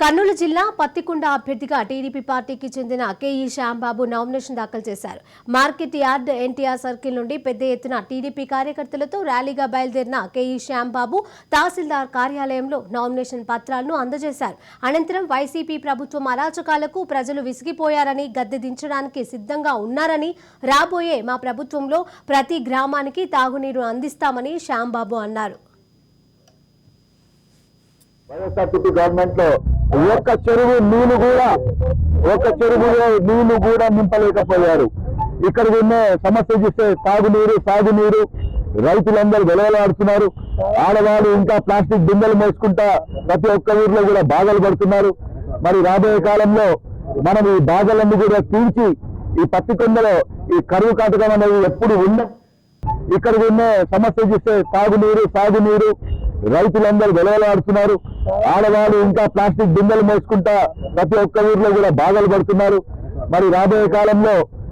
కర్నూలు జిల్లా పత్తికొండ అభ్యర్థిగా టీడీపీ పార్టీకి చెందిన కేఈ శ్యాంబాబు నామినేషన్ దాఖలు చేశారు. మార్కెట్ యార్డ్ ఎన్టీఆర్ సర్కిల్ నుండి పెద్ద ఎత్తున టీడీపీ కార్యకర్తలతో ర్యాలీగా బయలుదేరిన కేఈ శ్యాంబాబు తహసీల్దార్ కార్యాలయంలో నామినేషన్ పత్రాలను అందజేశారు. అనంతరం వైసీపీ ప్రభుత్వం అరాచకాలకు ప్రజలు విసిగిపోయారని, గద్దె దించడానికి సిద్ధంగా ఉన్నారని, రాబోయే మా ప్రభుత్వంలో ప్రతి గ్రామానికి తాగునీరు అందిస్తామని శ్యాంబాబు అన్నారు. వైఎస్ఆర్సీపీ గవర్నమెంట్ లో ఒక్క చెరువులో నీళ్లు కూడా నింపలేకపోయారు. ఇక్కడ ఉన్న సమస్య చూస్తే తాగునీరు, సాగునీరు, రైతులందరూ వెలవలాడుతున్నారు. ఆడవాళ్ళు ఇంకా ప్లాస్టిక్ బిందెలు మోసుకుంటా ప్రతి ఒక్క ఊర్లో కూడా బాధలు పడుతున్నారు. మరి రాబోయే కాలంలో మనం ఈ బాధలన్నీ కూడా తీర్చి ఈ పత్తికొండలో ఈ కరువు కాటకం అనేది ఎప్పుడు ఉండదు. ఇక్కడ ఉన్న సమస్య చూస్తే తాగునీరు, సాగునీరు, రైతులందరూ వెలవలాడుతున్నారు. ఆడవాళ్ళు ఇంకా ప్లాస్టిక్ బిందెలు మోసుకుంటా ప్రతి ఒక్క ఊర్లో కూడా బాధలు పడుతున్నారు. మరి రాబోయే కాలంలో